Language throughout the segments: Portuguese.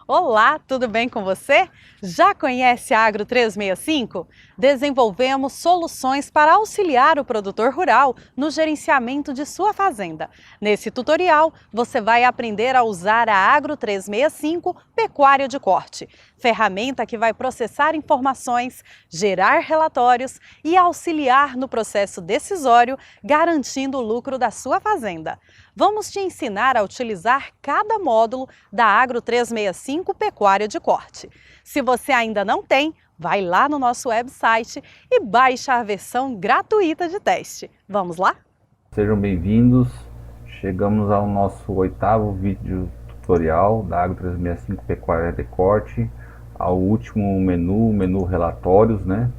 Olá, tudo bem com você? Já conhece a Agro 365? Desenvolvemos soluções para auxiliar o produtor rural no gerenciamento de sua fazenda. Nesse tutorial, você vai aprender a usar a Agro 365 Pecuária de Corte, ferramenta que vai processar informações, gerar relatórios e auxiliar no processo decisório, garantindo o lucro da sua fazenda. Vamos te ensinar a utilizar cada módulo da Agro 365 Pecuária de Corte. Se você ainda não tem, vai lá no nosso website e baixa a versão gratuita de teste. Vamos lá? Sejam bem-vindos, chegamos ao nosso 8º vídeo tutorial da Agro 365 Pecuária de Corte, ao último menu, menu relatórios, né?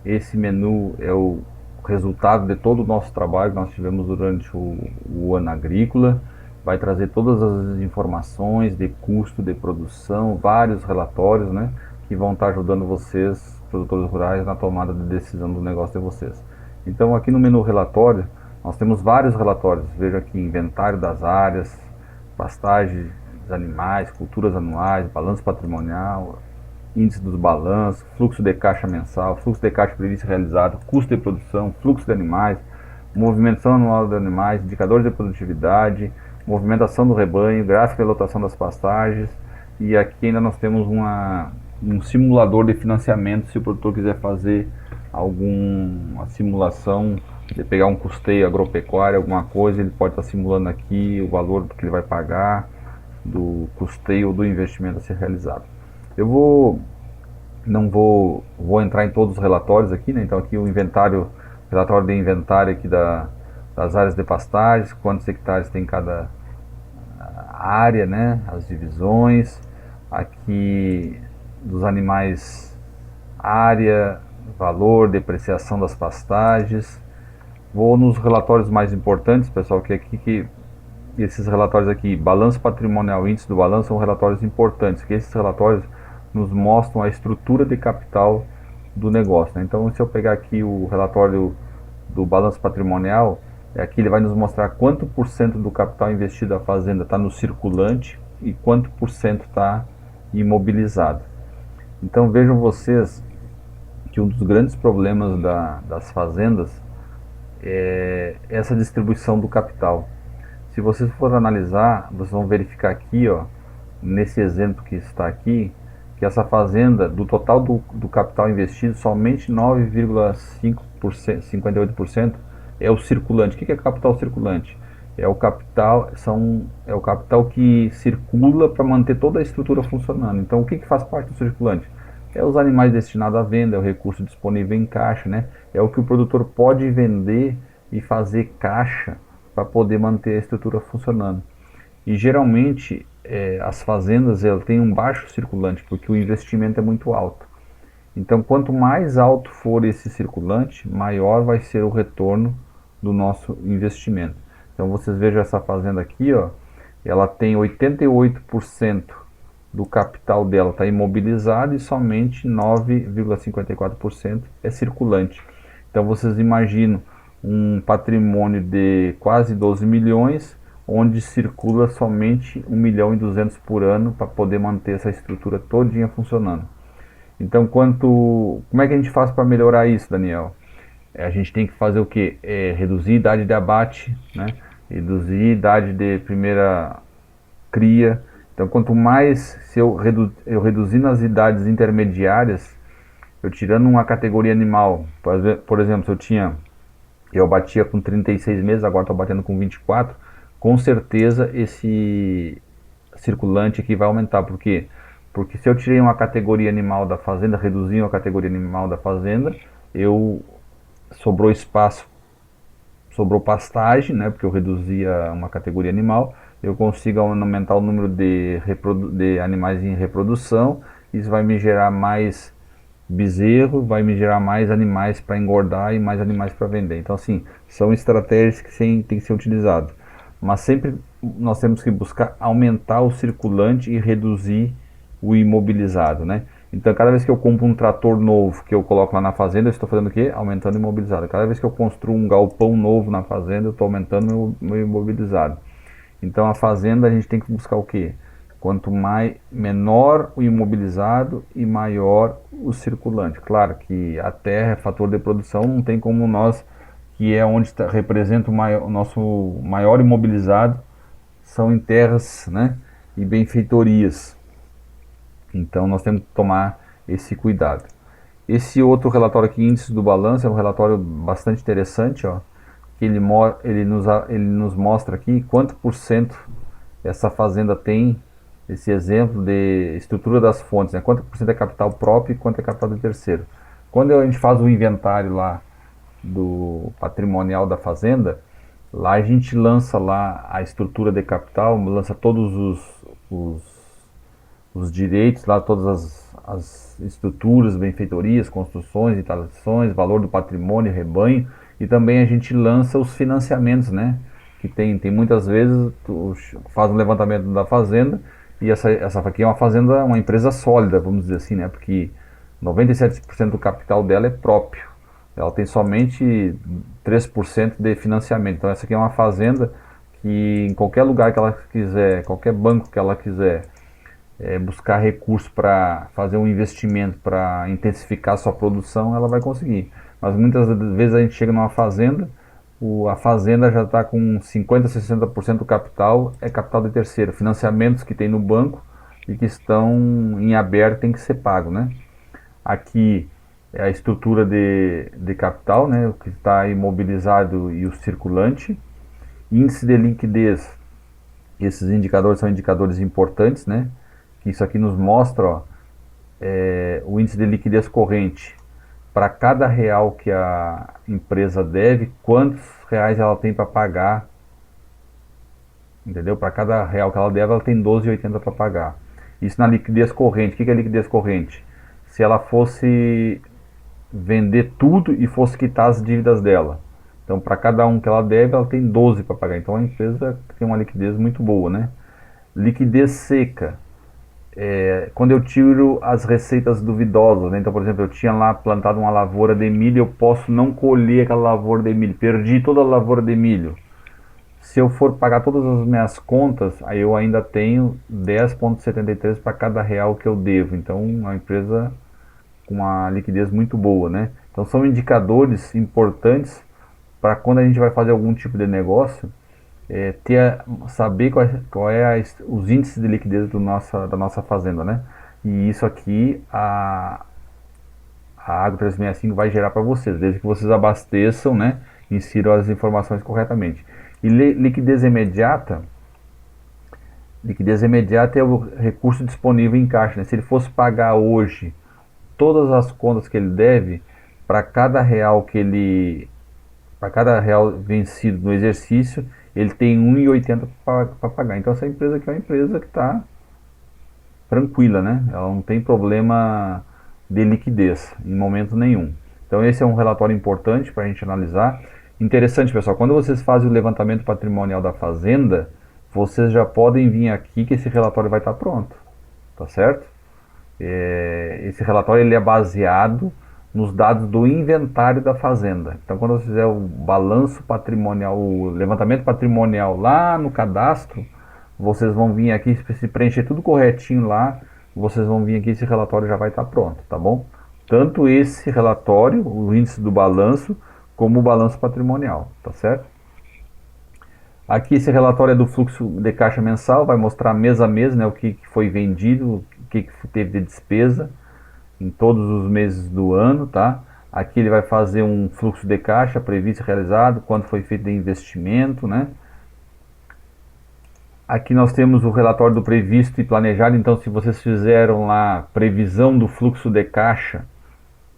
Esse menu é o resultado de todo o nosso trabalho que nós tivemos durante o ano agrícola, vai trazer todas as informações de custo de produção, vários relatórios, né? Que vão estar ajudando vocês, produtores rurais, na tomada de decisão do negócio de vocês. Então aqui no menu relatório, nós temos vários relatórios. Veja aqui: inventário das áreas, pastagem dos animais, culturas anuais, balanço patrimonial, índice dos balanços, fluxo de caixa mensal, fluxo de caixa previsto e realizado, custo de produção, fluxo de animais, movimentação anual de animais, indicadores de produtividade, movimentação do rebanho, gráfico de lotação das pastagens. E aqui ainda nós temos um simulador de financiamento, se o produtor quiser fazer alguma simulação de pegar um custeio agropecuário, alguma coisa, ele pode estar simulando aqui o valor que ele vai pagar do custeio ou do investimento a ser realizado. Eu não vou entrar em todos os relatórios aqui, né? Então aqui o inventário, relatório de inventário aqui das áreas de pastagens, quantos hectares tem cada área, né? As divisões, aqui dos animais, área, valor, depreciação das pastagens. Vou nos relatórios mais importantes, pessoal, que aqui esses relatórios aqui, balanço patrimonial, índice do balanço, são relatórios importantes, que esses relatórios nos mostram a estrutura de capital do negócio, né? Então, se eu pegar aqui o relatório do balanço patrimonial, aqui ele vai nos mostrar quanto por cento do capital investido da fazenda está no circulante e quanto por cento está imobilizado. Então, vejam vocês que um dos grandes problemas das fazendas é essa distribuição do capital. Se vocês forem analisar, vocês vão verificar aqui, ó, nesse exemplo que está aqui, que essa fazenda, do total do capital investido, somente 9,5%, 58% é o circulante. O que é capital circulante? É o capital que circula para manter toda a estrutura funcionando. Então, o que faz parte do circulante? É os animais destinados à venda, é o recurso disponível em caixa, né? É o que o produtor pode vender e fazer caixa para poder manter a estrutura funcionando. E geralmente as fazendas têm um baixo circulante, porque o investimento é muito alto. Então, quanto mais alto for esse circulante, maior vai ser o retorno do nosso investimento. Então, vocês vejam essa fazenda aqui, ó, ela tem 88% do capital dela está imobilizado e somente 9,54% é circulante. Então, vocês imaginam um patrimônio de quase 12 milhões, onde circula somente 1.200.000 por ano para poder manter essa estrutura todinha funcionando. Então, como é que a gente faz para melhorar isso, Daniel? A gente tem que fazer o que? Reduzir a idade de abate, né? Reduzir a idade de primeira cria. Então, quanto mais, se eu reduzindo as idades intermediárias, eu tirando uma categoria animal, por exemplo, se eu batia com 36 meses, agora estou batendo com 24, com certeza esse circulante aqui vai aumentar. Por quê? Porque se eu tirei uma categoria animal da fazenda, reduzi uma categoria animal da fazenda, sobrou espaço, sobrou pastagem, né? Porque eu reduzia uma categoria animal, eu consigo aumentar o número de animais em reprodução, isso vai me gerar mais bezerro, vai me gerar mais animais para engordar e mais animais para vender. Então, assim, são estratégias que têm que ser utilizadas. Mas sempre nós temos que buscar aumentar o circulante e reduzir o imobilizado, né? Então, cada vez que eu compro um trator novo que eu coloco lá na fazenda, eu estou fazendo o quê? Aumentando o imobilizado. Cada vez que eu construo um galpão novo na fazenda, eu estou aumentando o meu imobilizado. Então, a fazenda a gente tem que buscar o quê? Quanto menor o imobilizado e maior o circulante. Claro que a terra é fator de produção, não tem como nós, que é onde representa o nosso maior imobilizado, são em terras, né, e benfeitorias. Então nós temos que tomar esse cuidado. Esse outro relatório aqui, índice do balanço, é um relatório bastante interessante, ó, que ele nos mostra aqui quanto por cento essa fazenda tem, esse exemplo de estrutura das fontes, né? Quanto por cento é capital próprio e quanto é capital de terceiro. Quando a gente faz o inventário lá do patrimonial da fazenda, lá a gente lança lá a estrutura de capital, lança todos os direitos, lá todas as estruturas, benfeitorias, construções, instalações, valor do patrimônio, rebanho, e também a gente lança os financiamentos, né? Que tem muitas vezes, tu faz um levantamento da fazenda, e essa aqui é uma fazenda, uma empresa sólida, vamos dizer assim, né? Porque 97% do capital dela é próprio. Ela tem somente 3% de financiamento. Então essa aqui é uma fazenda que em qualquer lugar que ela quiser, qualquer banco que ela quiser buscar recursos para fazer um investimento para intensificar sua produção, ela vai conseguir. Mas muitas vezes a gente chega numa fazenda, a fazenda já está com 50%, 60% do capital, é capital de terceiro. Financiamentos que tem no banco e que estão em aberto tem que ser pago, né? Aqui é a estrutura de capital, né? O que está imobilizado e o circulante. Índice de liquidez. Esses indicadores são indicadores importantes, né? Isso aqui nos mostra, ó, o índice de liquidez corrente. Para cada real que a empresa deve, quantos reais ela tem para pagar, entendeu? Para cada real que ela deve, ela tem 12,80 para pagar. Isso na liquidez corrente. O que é liquidez corrente? Se ela fosse vender tudo e fosse quitar as dívidas dela. Então, para cada um que ela deve, ela tem 12 para pagar. Então, a empresa tem uma liquidez muito boa, né? Liquidez seca. Quando eu tiro as receitas duvidosas, né? Então, por exemplo, eu tinha lá plantado uma lavoura de milho, eu posso não colher aquela lavoura de milho, perdi toda a lavoura de milho. Se eu for pagar todas as minhas contas, aí eu ainda tenho 10,73 para cada real que eu devo. Então, uma empresa com uma liquidez muito boa, né? Então, são indicadores importantes para quando a gente vai fazer algum tipo de negócio, saber qual é os índices de liquidez da nossa fazenda, né? E isso aqui a Agro 365 vai gerar para vocês, desde que vocês abasteçam, né? Insiram as informações corretamente. E liquidez imediata é o recurso disponível em caixa, né? Se ele fosse pagar hoje todas as contas que ele deve, para cada real vencido no exercício, ele tem 1,80 para pagar. Então essa empresa aqui é uma empresa que está tranquila, né? Ela não tem problema de liquidez em momento nenhum. Então esse é um relatório importante para a gente analisar. Interessante, pessoal, quando vocês fazem o levantamento patrimonial da fazenda, vocês já podem vir aqui que esse relatório vai estar pronto, tá certo? Esse relatório ele é baseado nos dados do inventário da fazenda. Então, quando você fizer o balanço patrimonial, o levantamento patrimonial lá no cadastro, vocês vão vir aqui, se preencher tudo corretinho lá, vocês vão vir aqui, esse relatório já vai estar pronto, tá bom? Tanto esse relatório, o índice do balanço, como o balanço patrimonial, tá certo? Aqui esse relatório é do fluxo de caixa mensal, vai mostrar mês a mês, né, o que foi vendido, o que teve de despesa em todos os meses do ano, tá? Aqui ele vai fazer um fluxo de caixa previsto e realizado, quanto foi feito de investimento, né? Aqui nós temos o relatório do previsto e planejado, então se vocês fizeram lá previsão do fluxo de caixa,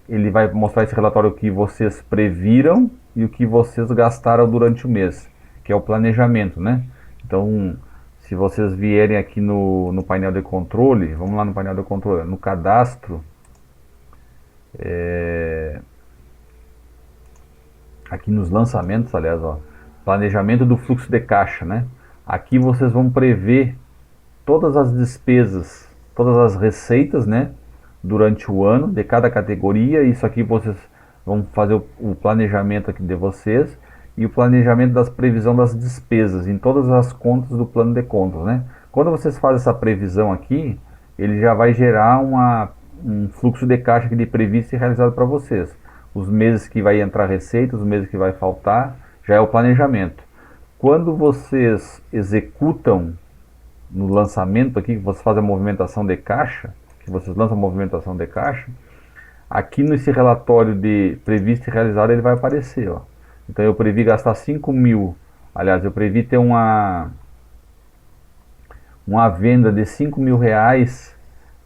ele vai mostrar esse relatório que vocês previram e o que vocês gastaram durante o mês, que é o planejamento, né? Então, se vocês vierem aqui no painel de controle, vamos lá no painel de controle, no cadastro, aqui nos lançamentos, aliás, ó, planejamento do fluxo de caixa, né? Aqui vocês vão prever todas as despesas, todas as receitas, né? Durante o ano de cada categoria. Isso aqui vocês vão fazer o planejamento aqui de vocês e o planejamento das previsão das despesas em todas as contas do plano de contas, né? Quando vocês fazem essa previsão aqui, ele já vai gerar um fluxo de caixa aqui de previsto e realizado para vocês. Os meses que vai entrar receita, os meses que vai faltar, já é o planejamento. Quando vocês executam no lançamento aqui, que vocês fazem a movimentação de caixa, que vocês lançam a movimentação de caixa, aqui nesse relatório de previsto e realizado ele vai aparecer, ó. Então eu previ gastar 5 mil, aliás, eu previ ter uma venda de 5 mil reais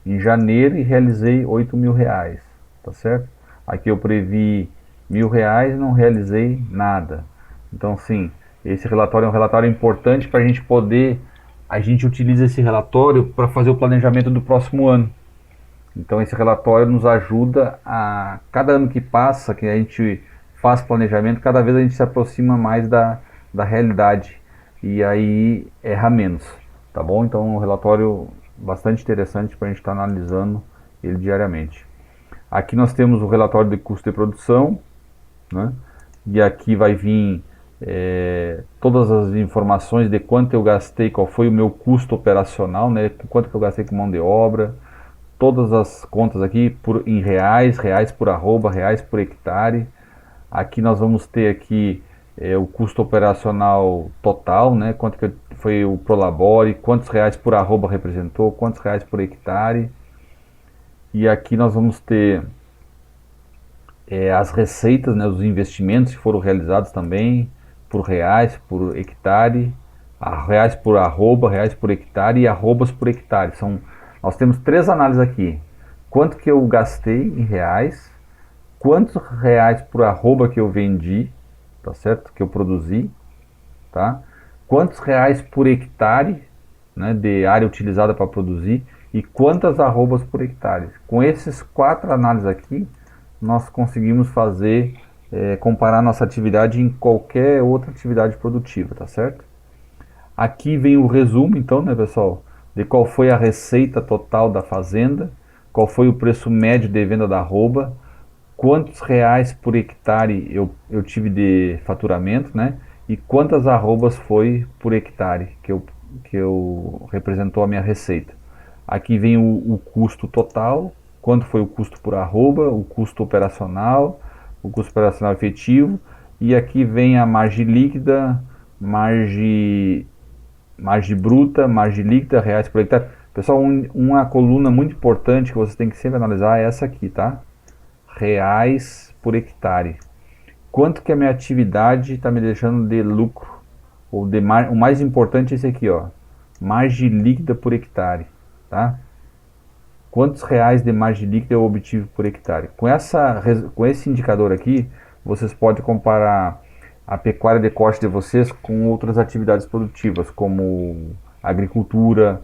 em janeiro e realizei 8 mil reais, tá certo? Aqui eu previ R$ 1.000 e não realizei nada. Então sim, esse relatório é um relatório importante para a gente poder, a gente utiliza esse relatório para fazer o planejamento do próximo ano. Então esse relatório nos ajuda a, cada ano que passa, que a gente faz planejamento, cada vez a gente se aproxima mais da realidade e aí erra menos, tá bom? Então é um relatório bastante interessante para a gente estar analisando ele diariamente. Aqui nós temos o relatório de custo de produção, né? E aqui vai vir todas as informações de quanto eu gastei, qual foi o meu custo operacional, né? Quanto que eu gastei com mão de obra, todas as contas aqui em reais, reais por arroba, reais por hectare. Aqui nós vamos ter aqui o custo operacional total, né? Quanto que foi o Prolabore, quantos reais por arroba representou, quantos reais por hectare. E aqui nós vamos ter as receitas, né? Os investimentos que foram realizados também, por reais por hectare, reais por arroba, reais por hectare e arrobas por hectare. Nós temos 3 análises aqui. Quanto que eu gastei em reais, quantos reais por arroba que eu vendi, tá certo? Que eu produzi, tá? Quantos reais por hectare, né, de área utilizada para produzir e quantas arrobas por hectare. Com esses 4 análises aqui, nós conseguimos fazer, comparar nossa atividade em qualquer outra atividade produtiva, tá certo? Aqui vem o resumo, então, né, pessoal, de qual foi a receita total da fazenda, qual foi o preço médio de venda da arroba, quantos reais por hectare eu tive de faturamento, né? E quantas arrobas foi por hectare que eu representou a minha receita. Aqui vem o custo total, quanto foi o custo por arroba, o custo operacional efetivo, e aqui vem a margem líquida, margem bruta, margem líquida, reais por hectare. Pessoal, uma coluna muito importante que vocês têm que sempre analisar é essa aqui, tá? Reais por hectare. Quanto que a minha atividade está me deixando de lucro? Ou o mais importante é esse aqui, ó. Margem líquida por hectare, tá? Quantos reais de margem líquida eu obtive por hectare? Com esse indicador aqui, vocês podem comparar a pecuária de corte de vocês com outras atividades produtivas, como agricultura,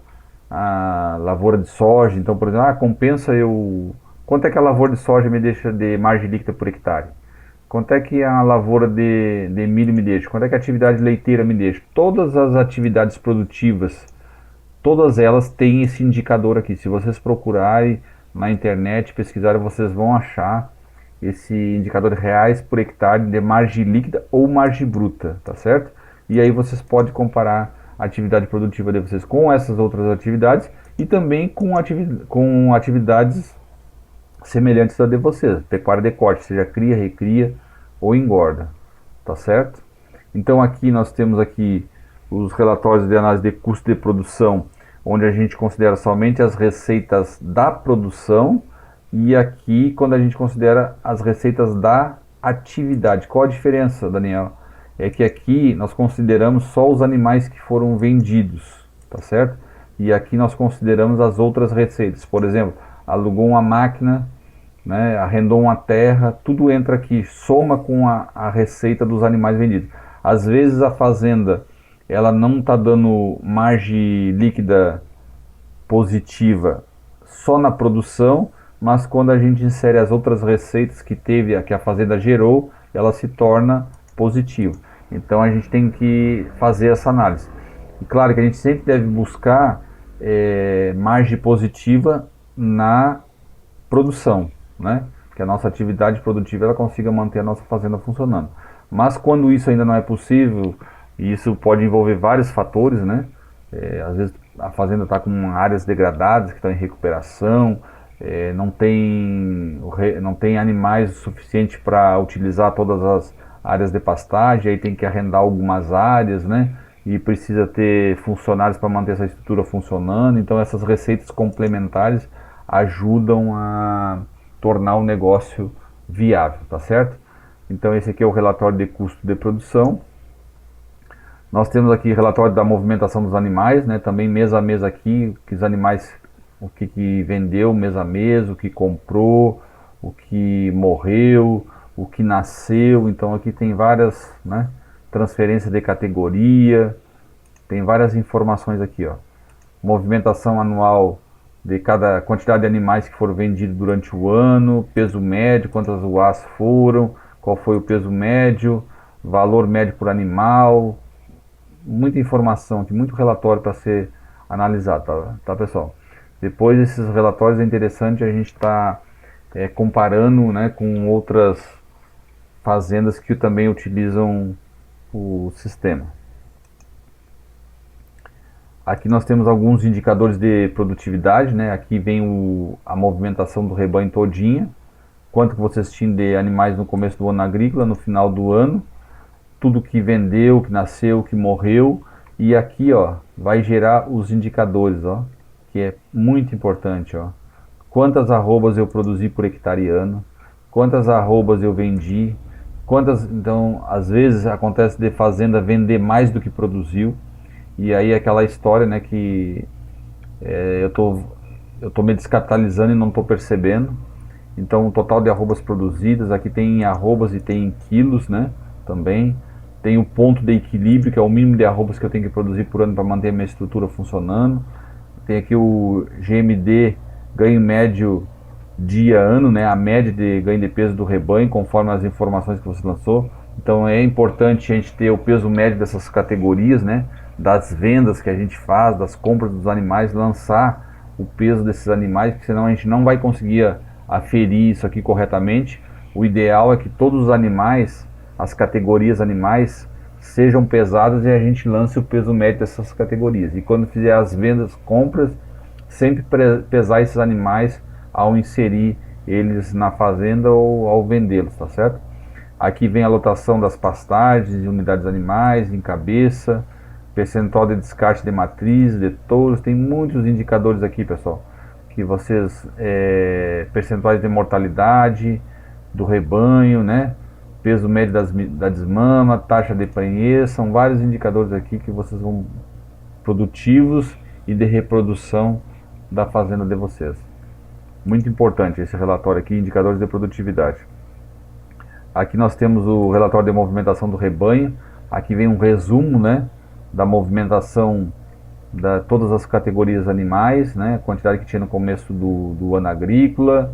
a lavoura de soja. Então, por exemplo, compensa quanto é que a lavoura de soja me deixa de margem líquida por hectare? Quanto é que a lavoura de milho me deixa? Quanto é que a atividade leiteira me deixa? Todas as atividades produtivas, todas elas têm esse indicador aqui. Se vocês procurarem na internet, pesquisarem, vocês vão achar esse indicador de reais por hectare de margem líquida ou margem bruta, tá certo? E aí vocês podem comparar a atividade produtiva de vocês com essas outras atividades e também com atividades semelhantes à de vocês, pecuária de corte, seja cria, recria ou engorda, tá certo? Então aqui nós temos aqui os relatórios de análise de custo de produção, onde a gente considera somente as receitas da produção, e aqui quando a gente considera as receitas da atividade. Qual a diferença, Daniel? É que aqui nós consideramos só os animais que foram vendidos, tá certo? E aqui nós consideramos as outras receitas. Por exemplo, alugou uma máquina, né, arrendou uma terra, tudo entra aqui, soma com a receita dos animais vendidos. Às vezes a fazenda ela não está dando margem líquida positiva só na produção, mas quando a gente insere as outras receitas que a fazenda gerou, ela se torna positiva. Então a gente tem que fazer essa análise. E claro que a gente sempre deve buscar margem positiva na produção, né? Que a nossa atividade produtiva ela consiga manter a nossa fazenda funcionando. Mas quando isso ainda não é possível, e isso pode envolver vários fatores, né? Às vezes a fazenda está com áreas degradadas que estão em recuperação, não tem animais o suficiente para utilizar todas as áreas de pastagem, aí tem que arrendar algumas áreas, né? E precisa ter funcionários para manter essa estrutura funcionando. Então essas receitas complementares ajudam a tornar o negócio viável, tá certo? Então esse aqui é o relatório de custo de produção. Nós temos aqui relatório da movimentação dos animais, né? Também mês a mês aqui, que os animais, o que vendeu mês a mês, o que comprou, o que morreu, o que nasceu. Então aqui tem várias, né, transferências de categoria, tem várias informações aqui, ó. Movimentação anual de cada quantidade de animais que foram vendidos durante o ano, peso médio, quantas UAs foram, qual foi o peso médio, valor médio por animal, muita informação aqui, muito relatório para ser analisado, tá pessoal? Depois desses relatórios é interessante a gente estar comparando, né, com outras fazendas que também utilizam o sistema. Aqui nós temos alguns indicadores de produtividade, né? Aqui vem a movimentação do rebanho todinha, quanto que vocês tinham de animais no começo do ano agrícola, no final do ano, tudo que vendeu, que nasceu, que morreu, e aqui, ó, vai gerar os indicadores, ó, que é muito importante, ó. Quantas arrobas eu produzi por hectare ano, quantas arrobas eu vendi, então, às vezes acontece de fazenda vender mais do que produziu, e aí aquela história, né, que eu tô me descapitalizando e não tô percebendo. Então o total de arrobas produzidas, aqui tem em arrobas e tem em quilos, né, também. Tem o ponto de equilíbrio, que é o mínimo de arrobas que eu tenho que produzir por ano para manter a minha estrutura funcionando. Tem aqui o GMD, ganho médio dia-ano, né, a média de ganho de peso do rebanho, conforme as informações que você lançou. Então é importante a gente ter o peso médio dessas categorias, né, das vendas que a gente faz, das compras dos animais, lançar o peso desses animais, porque senão a gente não vai conseguir aferir isso aqui corretamente. O ideal é que todos os animais, as categorias animais, sejam pesadas e a gente lance o peso médio dessas categorias. E quando fizer as vendas, compras, sempre pesar esses animais ao inserir eles na fazenda ou ao vendê-los, tá certo? Aqui vem a lotação das pastagens, de unidades animais, em cabeça, percentual de descarte de matriz, de touros, tem muitos indicadores aqui, pessoal, que vocês, percentuais de mortalidade do rebanho, né, peso médio da desmama, taxa de prenhez, são vários indicadores aqui que vocês vão, produtivos e de reprodução da fazenda de vocês. Muito importante esse relatório aqui, indicadores de produtividade. Aqui nós temos o relatório de movimentação do rebanho, aqui vem um resumo, né, da movimentação de todas as categorias animais, né, a quantidade que tinha no começo do ano agrícola,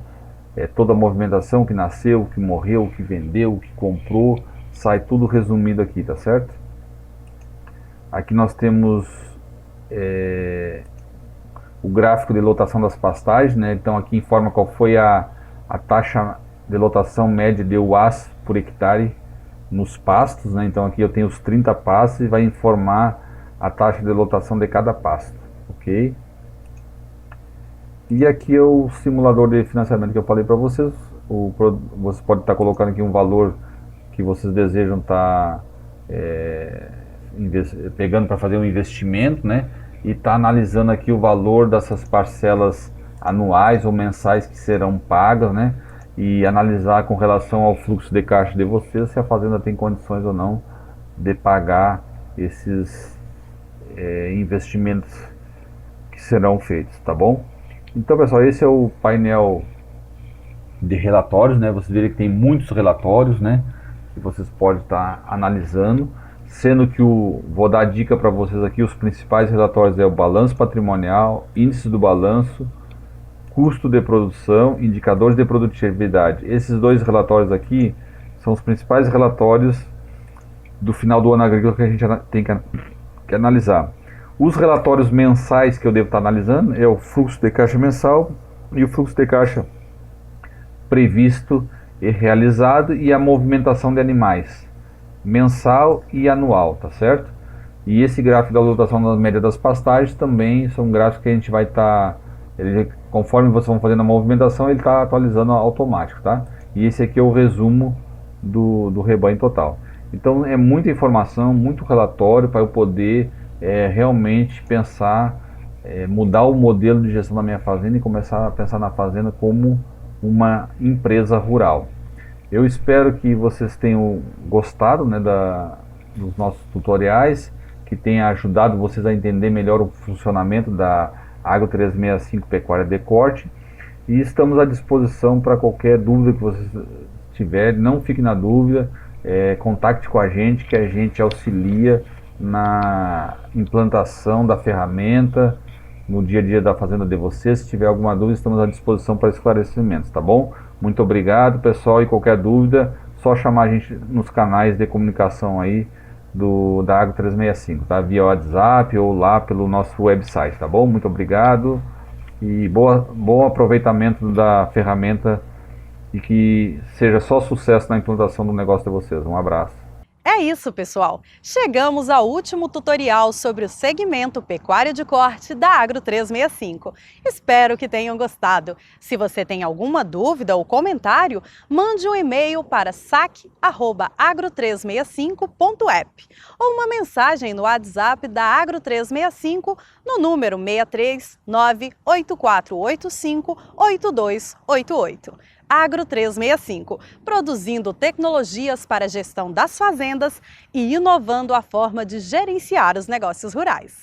toda a movimentação que nasceu, que morreu, que vendeu, que comprou, sai tudo resumido aqui, tá certo? Aqui nós temos o gráfico de lotação das pastagens, né, então aqui informa qual foi a taxa de lotação média de UAs por hectare nos pastos, né? Então aqui eu tenho os 30 pastos e vai informar a taxa de lotação de cada pasto, ok? E aqui é o simulador de financiamento que eu falei para vocês. Você pode estar colocando aqui um valor que vocês desejam estar pegando para fazer um investimento, né? E está analisando aqui o valor dessas parcelas anuais ou mensais que serão pagas, né? E analisar com relação ao fluxo de caixa de vocês se a fazenda tem condições ou não de pagar esses investimentos que serão feitos, tá bom? Então, pessoal, esse é o painel de relatórios, né? Vocês viram que tem muitos relatórios, né, que vocês podem estar analisando, sendo que vou dar dica para vocês aqui. Os principais relatórios é o balanço patrimonial, índice do balanço, custo de produção, indicadores de produtividade. Esses dois relatórios aqui são os principais relatórios do final do ano agrícola que a gente tem que analisar. Os relatórios mensais que eu devo estar analisando é o fluxo de caixa mensal e o fluxo de caixa previsto e realizado, e a movimentação de animais mensal e anual, tá certo? E esse gráfico da lotação da média das pastagens também são gráficos que a gente vai estar, conforme vocês vão fazendo a movimentação, ele está atualizando automático, tá? E esse aqui é o resumo do rebanho total. Então é muita informação, muito relatório para eu poder realmente pensar, mudar o modelo de gestão da minha fazenda e começar a pensar na fazenda como uma empresa rural. Eu espero que vocês tenham gostado, né, dos nossos tutoriais, que tenha ajudado vocês a entender melhor o funcionamento da Agro 365 Pecuária de Corte. E estamos à disposição para qualquer dúvida que vocês tiverem. Não fique na dúvida, contacte com a gente, que a gente auxilia na implantação da ferramenta, no dia a dia da fazenda de vocês. Se tiver alguma dúvida, estamos à disposição para esclarecimentos, tá bom? Muito obrigado, pessoal, e qualquer dúvida, só chamar a gente nos canais de comunicação aí da Agro 365, tá? Via WhatsApp ou lá pelo nosso website, tá bom? Muito obrigado e bom aproveitamento da ferramenta e que seja só sucesso na implantação do negócio de vocês. Um abraço. É isso, pessoal! Chegamos ao último tutorial sobre o segmento pecuária de corte da Agro 365. Espero que tenham gostado. Se você tem alguma dúvida ou comentário, mande um e-mail para saque@agro365.app ou uma mensagem no WhatsApp da Agro 365 no número 63984858288. Agro 365, produzindo tecnologias para a gestão das fazendas e inovando a forma de gerenciar os negócios rurais.